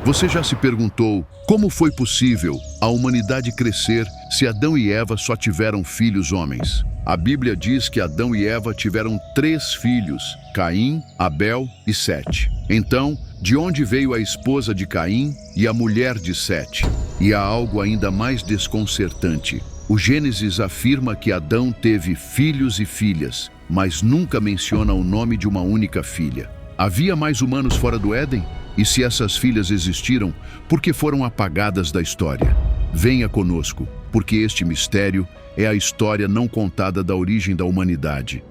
Você já se perguntou como foi possível a humanidade crescer se Adão e Eva só tiveram filhos homens? A Bíblia diz que Adão e Eva tiveram 3 filhos, Caim, Abel e Sete. Então, de onde veio a esposa de Caim e a mulher de Sete? E há algo ainda mais desconcertante. O Gênesis afirma que Adão teve filhos e filhas, mas nunca menciona o nome de uma única filha. Havia mais humanos fora do Éden? E se essas filhas existiram, por que foram apagadas da história? Venha conosco, porque este mistério é a história não contada da origem da humanidade.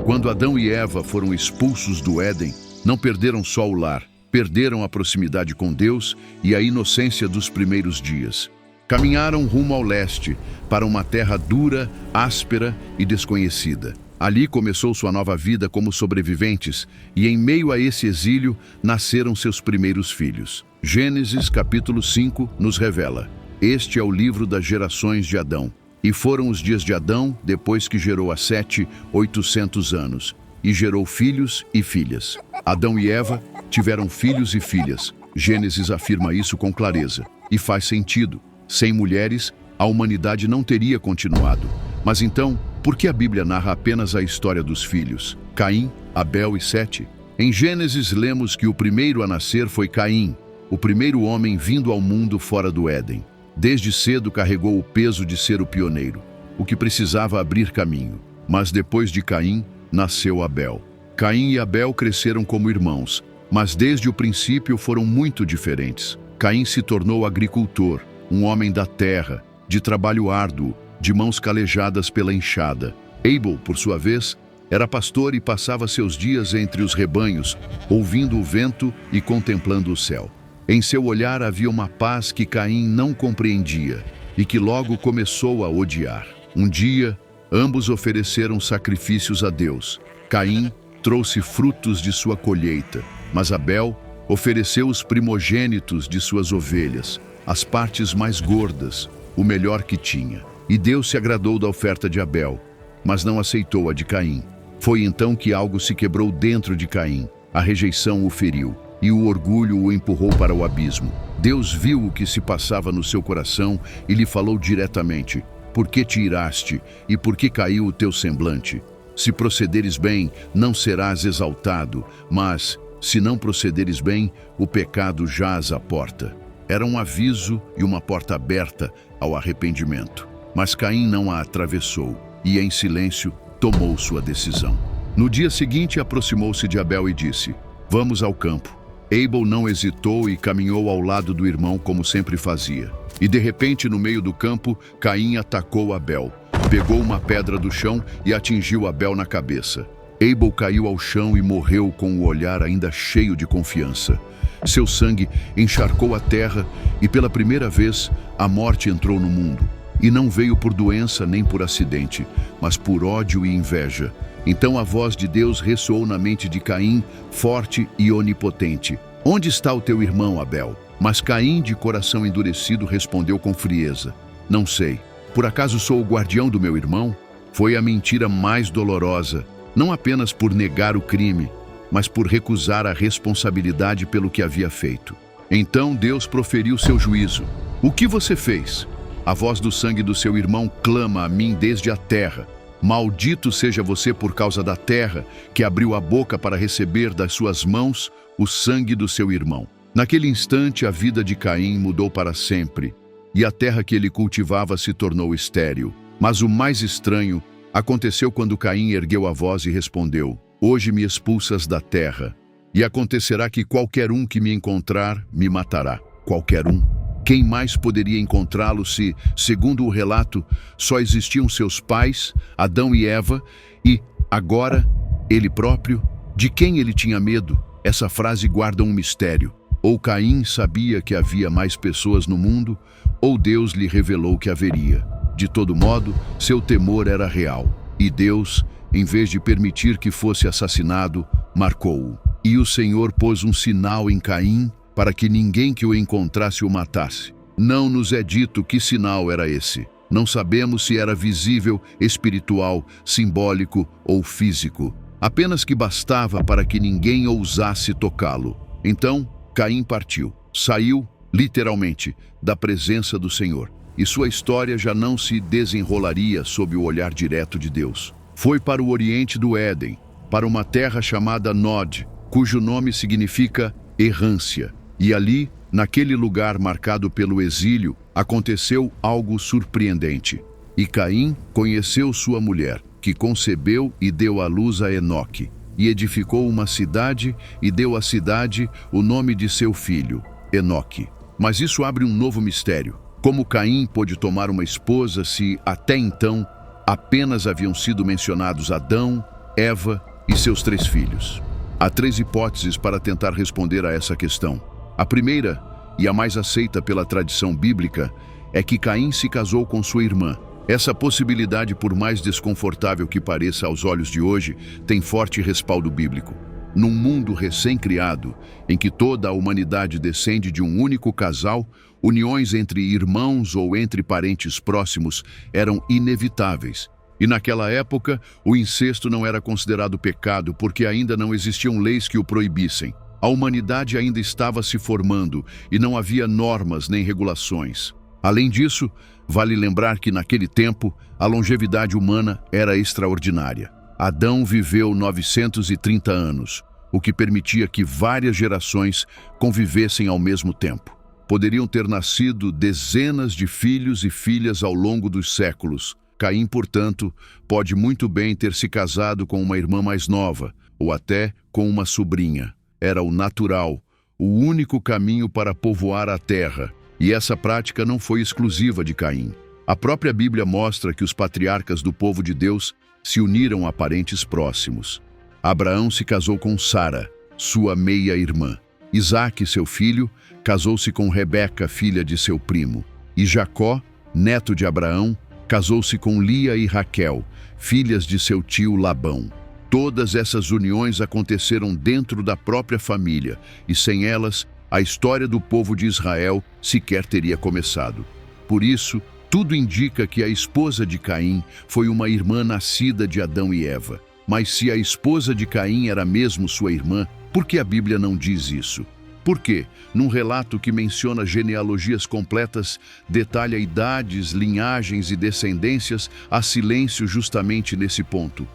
Quando Adão e Eva foram expulsos do Éden, não perderam só o lar, perderam a proximidade com Deus e a inocência dos primeiros dias. Caminharam rumo ao leste, para uma terra dura, áspera e desconhecida. Ali começou sua nova vida como sobreviventes e em meio a esse exílio nasceram seus primeiros filhos. Gênesis capítulo 5 nos revela: este é o livro das gerações de Adão. E foram os dias de Adão, depois que gerou a Sete, 800 anos, e gerou filhos e filhas. Adão e Eva tiveram filhos e filhas. Gênesis afirma isso com clareza. E faz sentido. Sem mulheres, a humanidade não teria continuado. Mas então, por que a Bíblia narra apenas a história dos filhos, Caim, Abel e Sete? Em Gênesis lemos que o primeiro a nascer foi Caim, o primeiro homem vindo ao mundo fora do Éden. Desde cedo carregou o peso de ser o pioneiro, o que precisava abrir caminho. Mas depois de Caim, nasceu Abel. Caim e Abel cresceram como irmãos, mas desde o princípio foram muito diferentes. Caim se tornou agricultor, um homem da terra, de trabalho árduo, de mãos calejadas pela enxada. Abel, por sua vez, era pastor e passava seus dias entre os rebanhos, ouvindo o vento e contemplando o céu. Em seu olhar havia uma paz que Caim não compreendia e que logo começou a odiar. Um dia, ambos ofereceram sacrifícios a Deus. Caim trouxe frutos de sua colheita, mas Abel ofereceu os primogênitos de suas ovelhas, as partes mais gordas, o melhor que tinha. E Deus se agradou da oferta de Abel, mas não aceitou a de Caim. Foi então que algo se quebrou dentro de Caim. A rejeição o feriu e o orgulho o empurrou para o abismo. Deus viu o que se passava no seu coração e lhe falou diretamente: por que te iraste e por que caiu o teu semblante? Se procederes bem, não serás exaltado, mas, se não procederes bem, o pecado jaz à porta. Era um aviso e uma porta aberta ao arrependimento. Mas Caim não a atravessou e, em silêncio, tomou sua decisão. No dia seguinte, aproximou-se de Abel e disse: vamos ao campo. Abel não hesitou e caminhou ao lado do irmão como sempre fazia. E de repente, no meio do campo, Caim atacou Abel. Pegou uma pedra do chão e atingiu Abel na cabeça. Abel caiu ao chão e morreu com o olhar ainda cheio de confiança. Seu sangue encharcou a terra e, pela primeira vez, a morte entrou no mundo. E não veio por doença nem por acidente, mas por ódio e inveja. Então a voz de Deus ressoou na mente de Caim, forte e onipotente: onde está o teu irmão, Abel? Mas Caim, de coração endurecido, respondeu com frieza: não sei. Por acaso sou o guardião do meu irmão? Foi a mentira mais dolorosa, não apenas por negar o crime, mas por recusar a responsabilidade pelo que havia feito. Então Deus proferiu seu juízo: o que você fez? A voz do sangue do seu irmão clama a mim desde a terra. Maldito seja você por causa da terra, que abriu a boca para receber das suas mãos o sangue do seu irmão. Naquele instante, a vida de Caim mudou para sempre, e a terra que ele cultivava se tornou estéril. Mas o mais estranho aconteceu quando Caim ergueu a voz e respondeu: hoje me expulsas da terra, e acontecerá que qualquer um que me encontrar me matará. Qualquer um. Quem mais poderia encontrá-lo se, segundo o relato, só existiam seus pais, Adão e Eva, e, agora, ele próprio? De quem ele tinha medo? Essa frase guarda um mistério. Ou Caim sabia que havia mais pessoas no mundo, ou Deus lhe revelou que haveria. De todo modo, seu temor era real. E Deus, em vez de permitir que fosse assassinado, marcou-o. E o Senhor pôs um sinal em Caim, para que ninguém que o encontrasse o matasse. Não nos é dito que sinal era esse. Não sabemos se era visível, espiritual, simbólico ou físico. Apenas que bastava para que ninguém ousasse tocá-lo. Então, Caim partiu, saiu, literalmente, da presença do Senhor. E sua história já não se desenrolaria sob o olhar direto de Deus. Foi para o oriente do Éden, para uma terra chamada Nod, cujo nome significa errância. E ali, naquele lugar marcado pelo exílio, aconteceu algo surpreendente. E Caim conheceu sua mulher, que concebeu e deu à luz a Enoque, e edificou uma cidade e deu à cidade o nome de seu filho, Enoque. Mas isso abre um novo mistério. Como Caim pôde tomar uma esposa se, até então, apenas haviam sido mencionados Adão, Eva e seus 3 filhos? Há 3 hipóteses para tentar responder a essa questão. A primeira, e a mais aceita pela tradição bíblica, é que Caim se casou com sua irmã. Essa possibilidade, por mais desconfortável que pareça aos olhos de hoje, tem forte respaldo bíblico. Num mundo recém-criado, em que toda a humanidade descende de um único casal, uniões entre irmãos ou entre parentes próximos eram inevitáveis. E naquela época, o incesto não era considerado pecado porque ainda não existiam leis que o proibissem. A humanidade ainda estava se formando e não havia normas nem regulações. Além disso, vale lembrar que naquele tempo, a longevidade humana era extraordinária. Adão viveu 930 anos, o que permitia que várias gerações convivessem ao mesmo tempo. Poderiam ter nascido dezenas de filhos e filhas ao longo dos séculos. Caim, portanto, pode muito bem ter se casado com uma irmã mais nova, ou até com uma sobrinha. Era o natural, o único caminho para povoar a terra, e essa prática não foi exclusiva de Caim. A própria Bíblia mostra que os patriarcas do povo de Deus se uniram a parentes próximos. Abraão se casou com Sara, sua meia-irmã. Isaque, seu filho, casou-se com Rebeca, filha de seu primo. E Jacó, neto de Abraão, casou-se com Lia e Raquel, filhas de seu tio Labão. Todas essas uniões aconteceram dentro da própria família, e sem elas, a história do povo de Israel sequer teria começado. Por isso, tudo indica que a esposa de Caim foi uma irmã nascida de Adão e Eva. Mas se a esposa de Caim era mesmo sua irmã, por que a Bíblia não diz isso? Por quê? Num relato que menciona genealogias completas, detalha idades, linhagens e descendências, há silêncio justamente nesse ponto.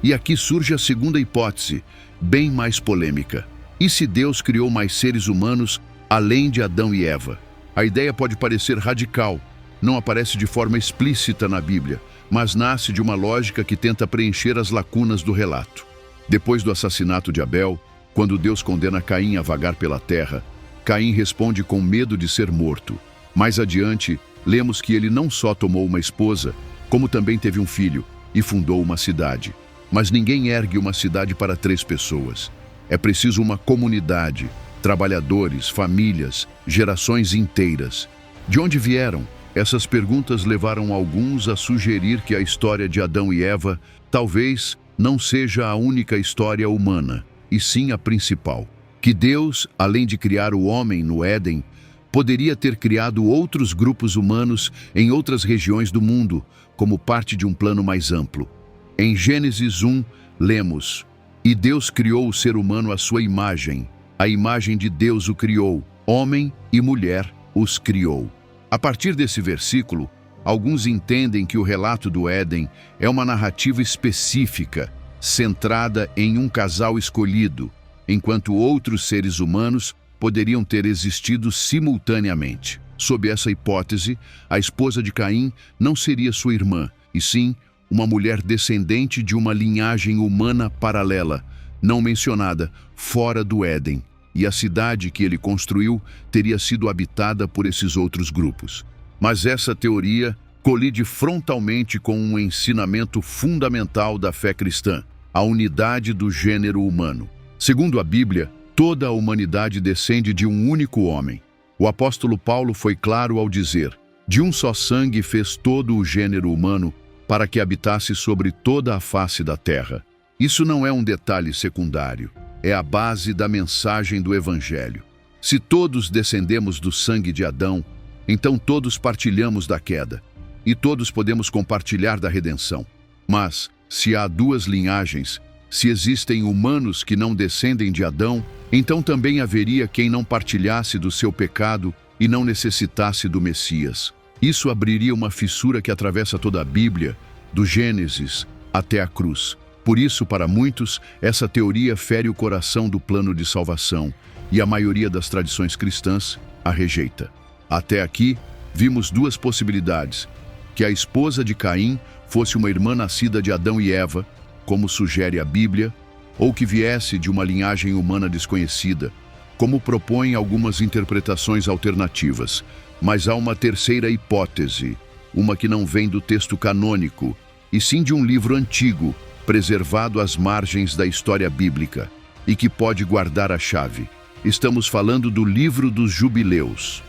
E aqui surge a segunda hipótese, bem mais polêmica. E se Deus criou mais seres humanos além de Adão e Eva? A ideia pode parecer radical, não aparece de forma explícita na Bíblia, mas nasce de uma lógica que tenta preencher as lacunas do relato. Depois do assassinato de Abel, quando Deus condena Caim a vagar pela terra, Caim responde com medo de ser morto. Mais adiante, lemos que ele não só tomou uma esposa, como também teve um filho e fundou uma cidade. Mas ninguém ergue uma cidade para 3 pessoas. É preciso uma comunidade, trabalhadores, famílias, gerações inteiras. De onde vieram? Essas perguntas levaram alguns a sugerir que a história de Adão e Eva talvez não seja a única história humana, e sim a principal. Que Deus, além de criar o homem no Éden, poderia ter criado outros grupos humanos em outras regiões do mundo, como parte de um plano mais amplo. Em Gênesis 1, lemos: "E Deus criou o ser humano à sua imagem. A imagem de Deus o criou, homem e mulher os criou." A partir desse versículo, alguns entendem que o relato do Éden é uma narrativa específica, centrada em um casal escolhido, enquanto outros seres humanos poderiam ter existido simultaneamente. Sob essa hipótese, a esposa de Caim não seria sua irmã, e sim uma mulher descendente de uma linhagem humana paralela, não mencionada, fora do Éden. E a cidade que ele construiu teria sido habitada por esses outros grupos. Mas essa teoria colide frontalmente com um ensinamento fundamental da fé cristã, a unidade do gênero humano. Segundo a Bíblia, toda a humanidade descende de um único homem. O apóstolo Paulo foi claro ao dizer: "De um só sangue fez todo o gênero humano para que habitasse sobre toda a face da terra." Isso não é um detalhe secundário. É a base da mensagem do Evangelho. Se todos descendemos do sangue de Adão, então todos partilhamos da queda, e todos podemos compartilhar da redenção. Mas, se há 2 linhagens, Se existem humanos que não descendem de Adão, então também haveria quem não partilhasse do seu pecado e não necessitasse do Messias. Isso abriria uma fissura que atravessa toda a Bíblia, do Gênesis até a cruz. Por isso, para muitos, essa teoria fere o coração do plano de salvação, e a maioria das tradições cristãs a rejeita. Até aqui, vimos duas possibilidades: que a esposa de Caim fosse uma irmã nascida de Adão e Eva, como sugere a Bíblia, ou que viesse de uma linhagem humana desconhecida, como propõem algumas interpretações alternativas. Mas há uma terceira hipótese, uma que não vem do texto canônico, e sim de um livro antigo, preservado às margens da história bíblica, e que pode guardar a chave. Estamos falando do Livro dos Jubileus.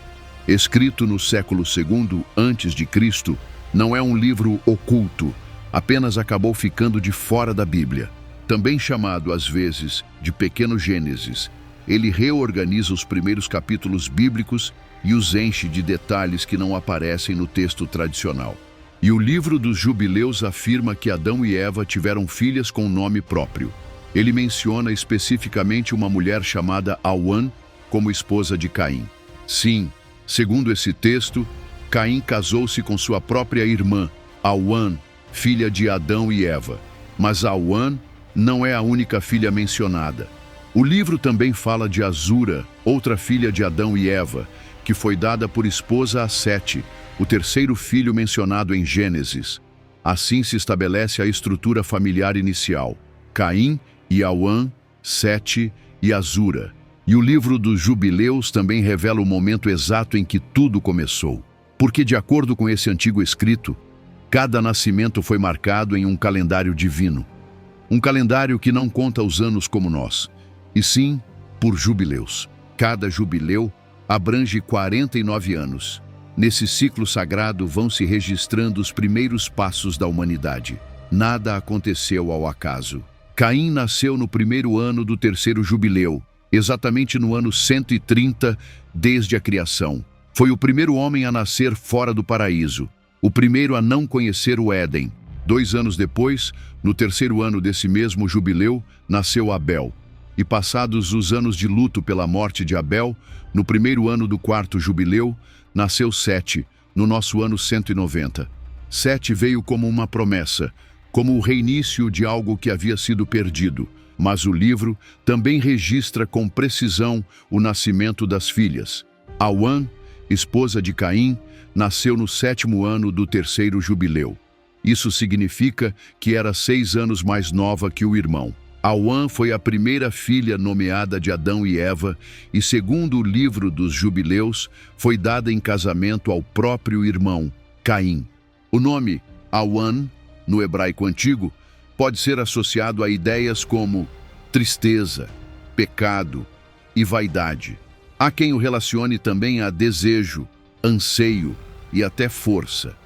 Escrito no século II a.C., não é um livro oculto, apenas acabou ficando de fora da Bíblia. Também chamado, às vezes, de Pequeno Gênesis, ele reorganiza os primeiros capítulos bíblicos e os enche de detalhes que não aparecem no texto tradicional. E o Livro dos Jubileus afirma que Adão e Eva tiveram filhas com nome próprio. Ele menciona especificamente uma mulher chamada Auã como esposa de Caim. Sim, segundo esse texto, Caim casou-se com sua própria irmã, Auã, filha de Adão e Eva. Mas Auã não é a única filha mencionada. O livro também fala de Azura, outra filha de Adão e Eva, que foi dada por esposa a Sete, o terceiro filho mencionado em Gênesis. Assim se estabelece a estrutura familiar inicial: Caim e Auã, Sete e Azura. E o livro dos Jubileus também revela o momento exato em que tudo começou. Porque, de acordo com esse antigo escrito, cada nascimento foi marcado em um calendário divino. Um calendário que não conta os anos como nós, e sim por jubileus. Cada jubileu abrange 49 anos. Nesse ciclo sagrado vão se registrando os primeiros passos da humanidade. Nada aconteceu ao acaso. Caim nasceu no primeiro ano do terceiro jubileu, exatamente no ano 130 desde a criação. Foi o primeiro homem a nascer fora do paraíso, o primeiro a não conhecer o Éden. 2 anos depois, no terceiro ano desse mesmo jubileu, nasceu Abel. E passados os anos de luto pela morte de Abel, no primeiro ano do quarto jubileu, nasceu Sete, no nosso ano 190. Sete veio como uma promessa, como o reinício de algo que havia sido perdido. Mas o livro também registra com precisão o nascimento das filhas. Auã, esposa de Caim, nasceu no 7º ano do terceiro jubileu. Isso significa que era 6 anos mais nova que o irmão. Auã foi a primeira filha nomeada de Adão e Eva e, segundo o livro dos Jubileus, foi dada em casamento ao próprio irmão, Caim. O nome Auã, no hebraico antigo, pode ser associado a ideias como tristeza, pecado e vaidade. Há quem o relacione também a desejo, anseio e até força.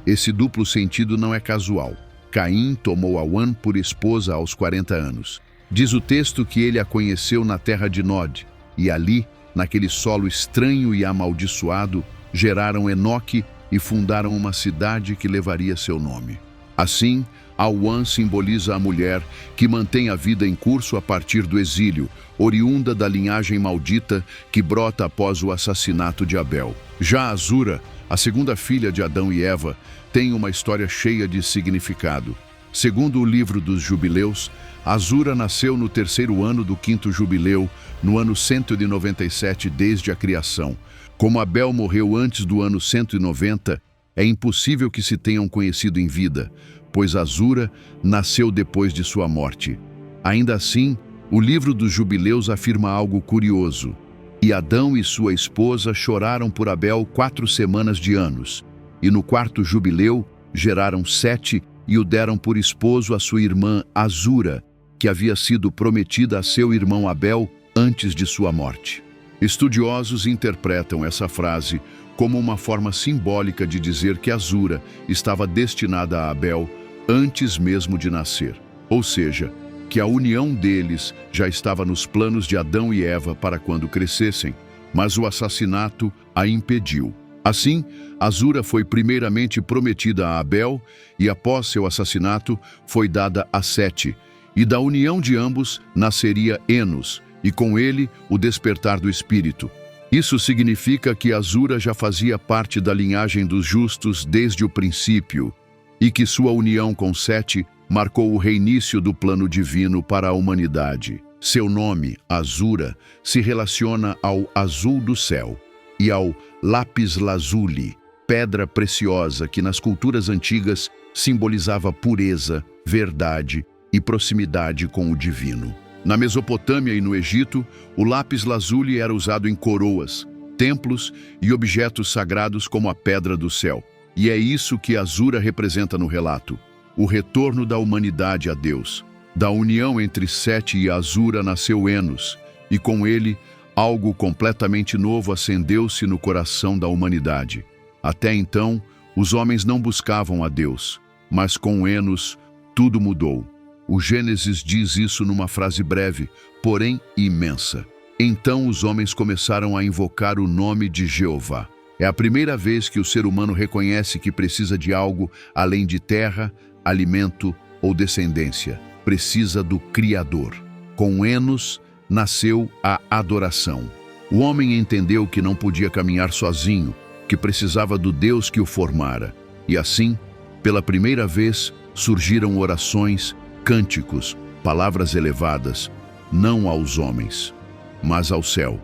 Esse duplo sentido não é casual. Caim tomou Auã por esposa aos 40 anos. Diz o texto que ele a conheceu na terra de Nod, e ali, naquele solo estranho e amaldiçoado, geraram Enoque e fundaram uma cidade que levaria seu nome. Assim, Auã simboliza a mulher que mantém a vida em curso a partir do exílio, oriunda da linhagem maldita que brota após o assassinato de Abel. Já Azura, a segunda filha de Adão e Eva, tem uma história cheia de significado. Segundo o livro dos Jubileus, Azura nasceu no terceiro ano do quinto jubileu, no ano 197 desde a criação. Como Abel morreu antes do ano 190, é impossível que se tenham conhecido em vida, pois Azura nasceu depois de sua morte. Ainda assim, o livro dos Jubileus afirma algo curioso. E Adão e sua esposa choraram por Abel 4 semanas de anos. E no quarto jubileu, geraram Sete e o deram por esposo a sua irmã Azura, que havia sido prometida a seu irmão Abel antes de sua morte. Estudiosos interpretam essa frase como uma forma simbólica de dizer que Azura estava destinada a Abel antes mesmo de nascer. Ou seja, que a união deles já estava nos planos de Adão e Eva para quando crescessem, mas o assassinato a impediu. Assim, Azura foi primeiramente prometida a Abel e, após seu assassinato, foi dada a Sete, e da união de ambos nasceria Enos, e com ele o despertar do espírito. Isso significa que Azura já fazia parte da linhagem dos justos desde o princípio, e que sua união com Sete marcou o reinício do plano divino para a humanidade. Seu nome, Azura, se relaciona ao azul do céu e ao lápis lazuli, pedra preciosa que nas culturas antigas simbolizava pureza, verdade e proximidade com o divino. Na Mesopotâmia e no Egito, o lápis lazuli era usado em coroas, templos e objetos sagrados como a pedra do céu. E é isso que Azura representa no relato: o retorno da humanidade a Deus. Da união entre Sete e Azura nasceu Enos, e com ele, algo completamente novo acendeu-se no coração da humanidade. Até então, os homens não buscavam a Deus, mas com Enos, tudo mudou. O Gênesis diz isso numa frase breve, porém imensa. Então os homens começaram a invocar o nome de Jeová. É a primeira vez que o ser humano reconhece que precisa de algo além de terra, alimento ou descendência. Precisa do Criador. Com Enos, nasceu a adoração. O homem entendeu que não podia caminhar sozinho, que precisava do Deus que o formara. E assim, pela primeira vez, surgiram orações, cânticos, palavras elevadas, não aos homens, mas ao céu.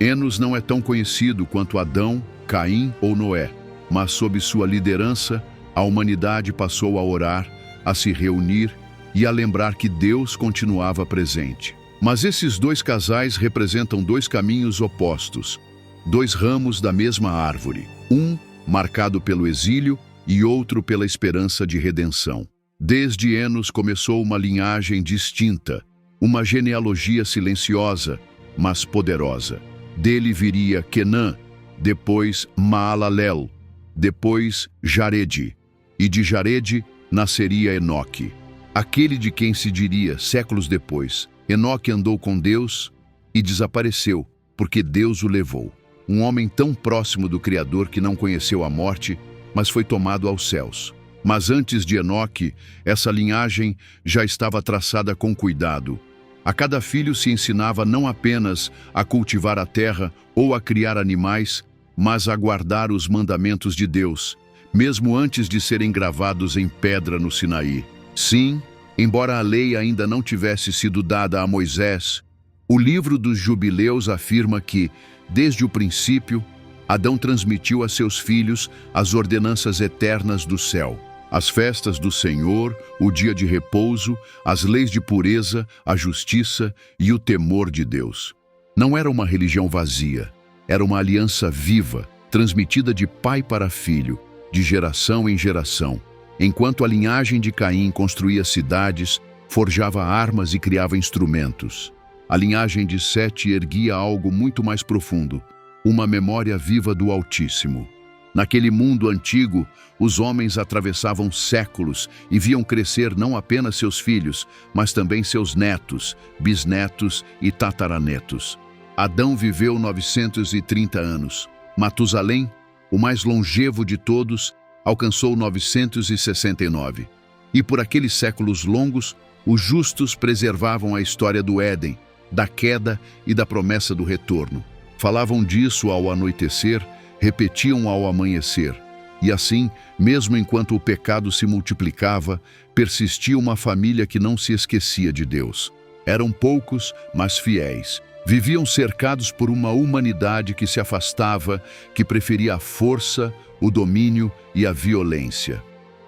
Enos não é tão conhecido quanto Adão, Caim ou Noé, mas sob sua liderança, a humanidade passou a orar, a se reunir e a lembrar que Deus continuava presente. Mas esses dois casais representam dois caminhos opostos, dois ramos da mesma árvore, um marcado pelo exílio e outro pela esperança de redenção. Desde Enos começou uma linhagem distinta, uma genealogia silenciosa, mas poderosa. Dele viria Quenã, depois Maalalel, depois Jarede, e de Jarede nasceria Enoque, aquele de quem se diria, séculos depois, Enoque andou com Deus e desapareceu, porque Deus o levou. Um homem tão próximo do Criador que não conheceu a morte, mas foi tomado aos céus. Mas antes de Enoque, essa linhagem já estava traçada com cuidado. A cada filho se ensinava não apenas a cultivar a terra ou a criar animais, mas a guardar os mandamentos de Deus, mesmo antes de serem gravados em pedra no Sinaí. Sim, embora a lei ainda não tivesse sido dada a Moisés, o livro dos Jubileus afirma que, desde o princípio, Adão transmitiu a seus filhos as ordenanças eternas do céu. As festas do Senhor, o dia de repouso, as leis de pureza, a justiça e o temor de Deus. Não era uma religião vazia, era uma aliança viva, transmitida de pai para filho, de geração em geração. Enquanto a linhagem de Caim construía cidades, forjava armas e criava instrumentos, a linhagem de Sete erguia algo muito mais profundo, uma memória viva do Altíssimo. Naquele mundo antigo, os homens atravessavam séculos e viam crescer não apenas seus filhos, mas também seus netos, bisnetos e tataranetos. Adão viveu 930 anos. Matusalém, o mais longevo de todos, alcançou 969. E por aqueles séculos longos, os justos preservavam a história do Éden, da queda e da promessa do retorno. Falavam disso ao anoitecer, repetiam ao amanhecer. E assim, mesmo enquanto o pecado se multiplicava, persistia uma família que não se esquecia de Deus. Eram poucos, mas fiéis. Viviam cercados por uma humanidade que se afastava, que preferia a força, o domínio e a violência.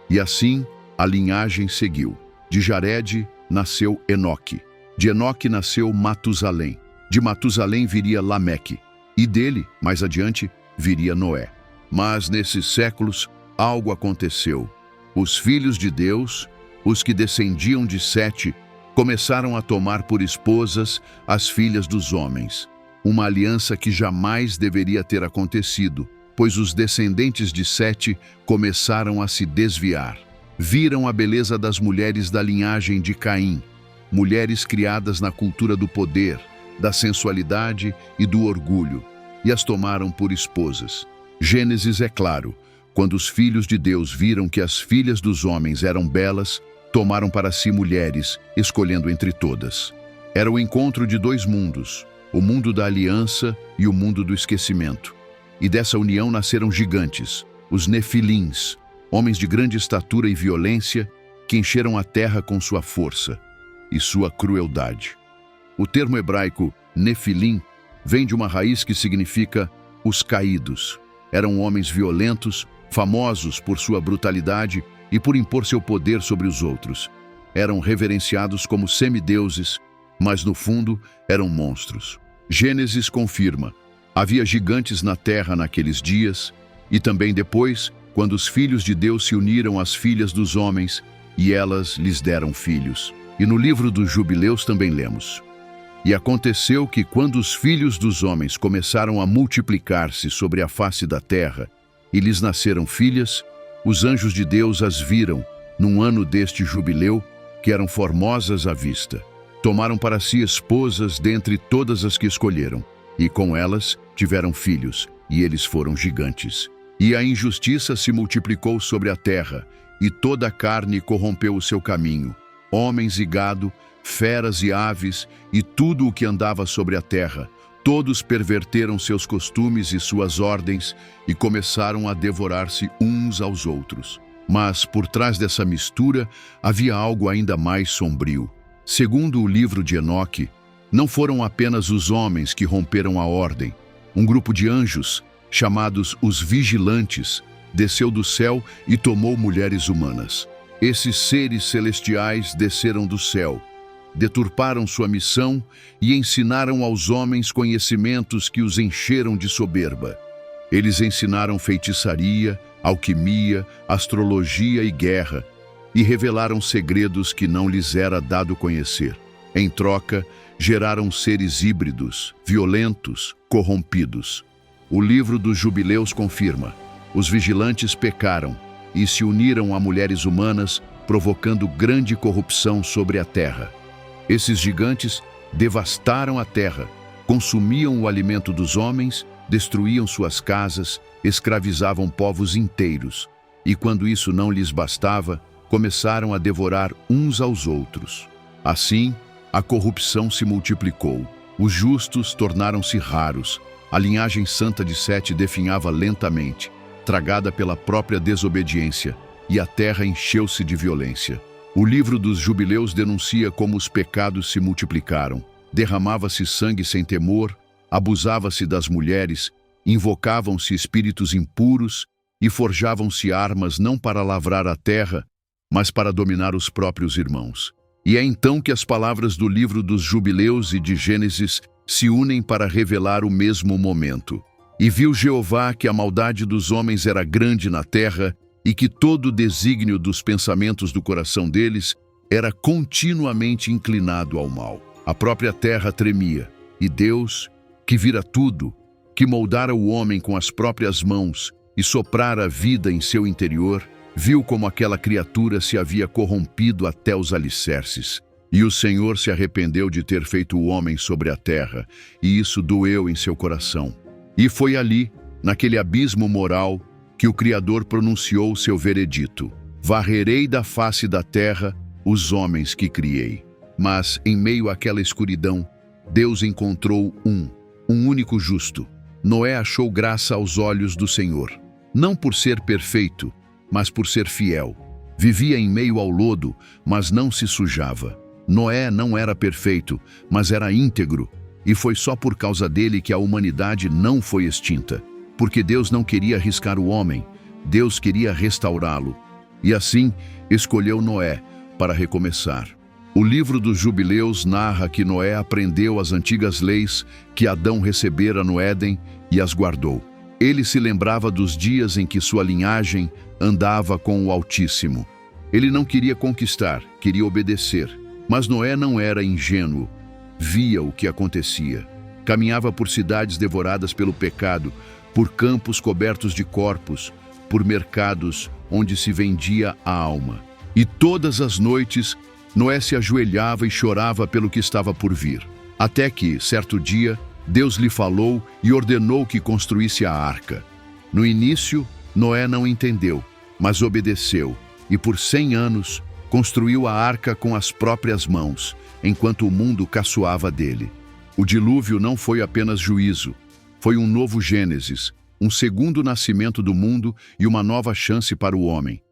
E assim, a linhagem seguiu. De Jarede nasceu Enoque. De Enoque nasceu Matusalém. De Matusalém viria Lameque. E dele, mais adiante, viria Noé. Mas nesses séculos, algo aconteceu. Os filhos de Deus, os que descendiam de Sete, começaram a tomar por esposas as filhas dos homens. Uma aliança que jamais deveria ter acontecido, pois os descendentes de Sete começaram a se desviar. Viram a beleza das mulheres da linhagem de Caim, mulheres criadas na cultura do poder, da sensualidade e do orgulho, e as tomaram por esposas. Gênesis é claro: quando os filhos de Deus viram que as filhas dos homens eram belas, tomaram para si mulheres, escolhendo entre todas. Era o encontro de dois mundos, o mundo da aliança e o mundo do esquecimento. E dessa união nasceram gigantes, os Nefilins, homens de grande estatura e violência, que encheram a terra com sua força e sua crueldade. O termo hebraico Nefilim vem de uma raiz que significa os caídos. Eram homens violentos, famosos por sua brutalidade e por impor seu poder sobre os outros. Eram reverenciados como semideuses, mas no fundo eram monstros. Gênesis confirma: havia gigantes na terra naqueles dias, e também depois, quando os filhos de Deus se uniram às filhas dos homens, e elas lhes deram filhos. E no livro dos Jubileus também lemos: e aconteceu que, quando os filhos dos homens começaram a multiplicar-se sobre a face da terra, e lhes nasceram filhas, os anjos de Deus as viram, num ano deste jubileu, que eram formosas à vista. Tomaram para si esposas dentre todas as que escolheram, e com elas tiveram filhos, e eles foram gigantes. E a injustiça se multiplicou sobre a terra, e toda a carne corrompeu o seu caminho, homens e gado, feras e aves, e tudo o que andava sobre a terra. Todos perverteram seus costumes e suas ordens, e começaram a devorar-se uns aos outros. Mas, por trás dessa mistura, havia algo ainda mais sombrio. Segundo o livro de Enoque, não foram apenas os homens que romperam a ordem. Um grupo de anjos, chamados os vigilantes, desceu do céu e tomou mulheres humanas. Esses seres celestiais desceram do céu, deturparam sua missão e ensinaram aos homens conhecimentos que os encheram de soberba. Eles ensinaram feitiçaria, alquimia, astrologia e guerra, e revelaram segredos que não lhes era dado conhecer. Em troca, geraram seres híbridos, violentos, corrompidos. O livro dos Jubileus confirma: os vigilantes pecaram e se uniram a mulheres humanas, provocando grande corrupção sobre a terra. Esses gigantes devastaram a terra, consumiam o alimento dos homens, destruíam suas casas, escravizavam povos inteiros. E quando isso não lhes bastava, começaram a devorar uns aos outros. Assim, a corrupção se multiplicou. Os justos tornaram-se raros. A linhagem santa de Sete definhava lentamente, tragada pela própria desobediência, e a terra encheu-se de violência. O livro dos Jubileus denuncia como os pecados se multiplicaram. Derramava-se sangue sem temor, abusava-se das mulheres, invocavam-se espíritos impuros e forjavam-se armas não para lavrar a terra, mas para dominar os próprios irmãos. E é então que as palavras do livro dos Jubileus e de Gênesis se unem para revelar o mesmo momento. E viu Jeová que a maldade dos homens era grande na terra, e que todo o desígnio dos pensamentos do coração deles era continuamente inclinado ao mal. A própria terra tremia, e Deus, que vira tudo, que moldara o homem com as próprias mãos e soprara a vida em seu interior, viu como aquela criatura se havia corrompido até os alicerces. E o Senhor se arrependeu de ter feito o homem sobre a terra, e isso doeu em seu coração. E foi ali, naquele abismo moral, que o Criador pronunciou seu veredito: varrerei da face da terra os homens que criei. Mas, em meio àquela escuridão, Deus encontrou um único justo. Noé achou graça aos olhos do Senhor, não por ser perfeito, mas por ser fiel. Vivia em meio ao lodo, mas não se sujava. Noé não era perfeito, mas era íntegro, e foi só por causa dele que a humanidade não foi extinta. Porque Deus não queria arriscar o homem, Deus queria restaurá-lo. E assim, escolheu Noé para recomeçar. O livro dos Jubileus narra que Noé aprendeu as antigas leis que Adão recebera no Éden e as guardou. Ele se lembrava dos dias em que sua linhagem andava com o Altíssimo. Ele não queria conquistar, queria obedecer. Mas Noé não era ingênuo. Via o que acontecia. Caminhava por cidades devoradas pelo pecado, por campos cobertos de corpos, por mercados onde se vendia a alma. E todas as noites, Noé se ajoelhava e chorava pelo que estava por vir. Até que, certo dia, Deus lhe falou e ordenou que construísse a arca. No início, Noé não entendeu, mas obedeceu, e por 100 anos, Construiu a arca com as próprias mãos, enquanto o mundo caçoava dele. O dilúvio não foi apenas juízo, foi um novo Gênesis, um segundo nascimento do mundo e uma nova chance para o homem.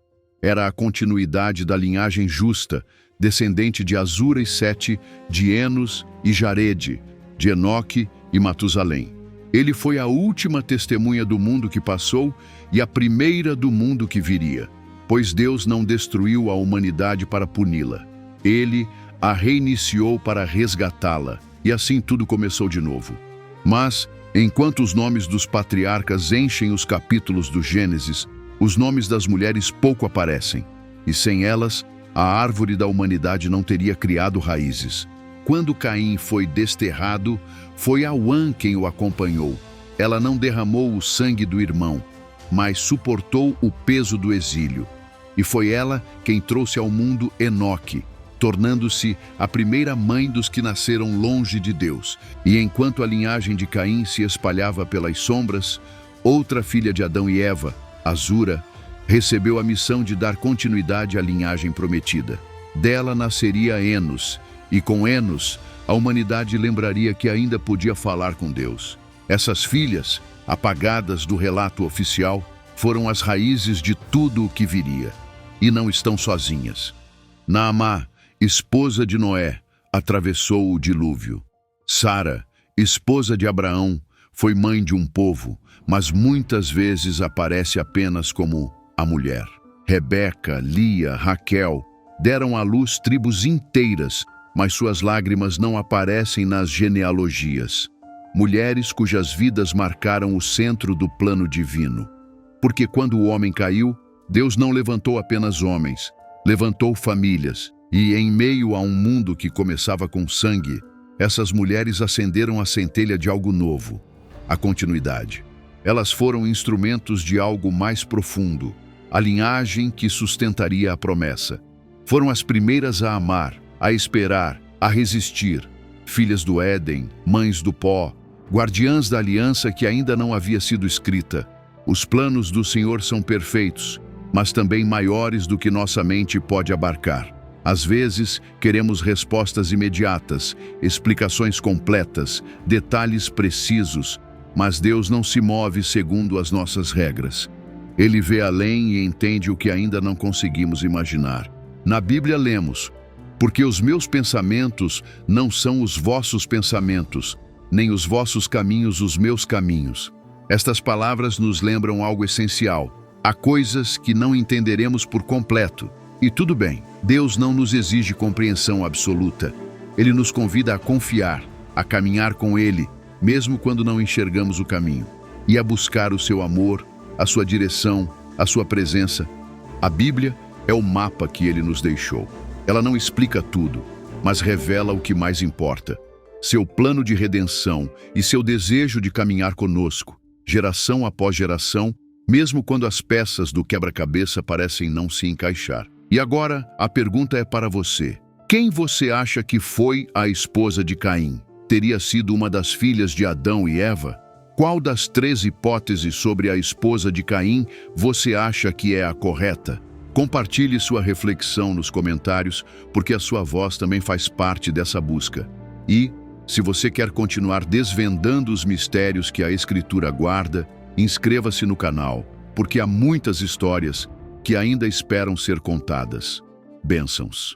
Era a continuidade da linhagem justa, descendente de Azura e Sete, de Enos e Jarede, de Enoque e Matusalém. Ele foi a última testemunha do mundo que passou e a primeira do mundo que viria, pois Deus não destruiu a humanidade para puni-la. Ele a reiniciou para resgatá-la, e assim tudo começou de novo. Mas, enquanto os nomes dos patriarcas enchem os capítulos do Gênesis, os nomes das mulheres pouco aparecem, e sem elas, a árvore da humanidade não teria criado raízes. Quando Caim foi desterrado, foi Auã quem o acompanhou. Ela não derramou o sangue do irmão, mas suportou o peso do exílio. E foi ela quem trouxe ao mundo Enoque, tornando-se a primeira mãe dos que nasceram longe de Deus. E enquanto a linhagem de Caim se espalhava pelas sombras, outra filha de Adão e Eva, Azura, recebeu a missão de dar continuidade à linhagem prometida. Dela nasceria Enos, e com Enos, a humanidade lembraria que ainda podia falar com Deus. Essas filhas, apagadas do relato oficial, foram as raízes de tudo o que viria. E não estão sozinhas. Naamá, esposa de Noé, atravessou o dilúvio. Sara, esposa de Abraão, foi mãe de um povo, mas muitas vezes aparece apenas como a mulher. Rebeca, Lia, Raquel deram à luz tribos inteiras, mas suas lágrimas não aparecem nas genealogias. Mulheres cujas vidas marcaram o centro do plano divino. Porque quando o homem caiu, Deus não levantou apenas homens, levantou famílias. E em meio a um mundo que começava com sangue, essas mulheres acenderam a centelha de algo novo, a continuidade. Elas foram instrumentos de algo mais profundo, a linhagem que sustentaria a promessa. Foram as primeiras a amar, a esperar, a resistir. Filhas do Éden, mães do pó, guardiãs da aliança que ainda não havia sido escrita. Os planos do Senhor são perfeitos, mas também maiores do que nossa mente pode abarcar. Às vezes, queremos respostas imediatas, explicações completas, detalhes precisos, mas Deus não se move segundo as nossas regras. Ele vê além e entende o que ainda não conseguimos imaginar. Na Bíblia lemos: porque os meus pensamentos não são os vossos pensamentos, nem os vossos caminhos os meus caminhos. Estas palavras nos lembram algo essencial. Há coisas que não entenderemos por completo. E tudo bem, Deus não nos exige compreensão absoluta. Ele nos convida a confiar, a caminhar com Ele, mesmo quando não enxergamos o caminho, e a buscar o seu amor, a sua direção, a sua presença. A Bíblia é o mapa que Ele nos deixou. Ela não explica tudo, mas revela o que mais importa: seu plano de redenção e seu desejo de caminhar conosco, geração após geração, mesmo quando as peças do quebra-cabeça parecem não se encaixar. E agora, a pergunta é para você. Quem você acha que foi a esposa de Caim? Teria sido uma das filhas de Adão e Eva? Qual das 3 hipóteses sobre a esposa de Caim você acha que é a correta? Compartilhe sua reflexão nos comentários, porque a sua voz também faz parte dessa busca. E, se você quer continuar desvendando os mistérios que a Escritura guarda, inscreva-se no canal, porque há muitas histórias que ainda esperam ser contadas. Bênçãos.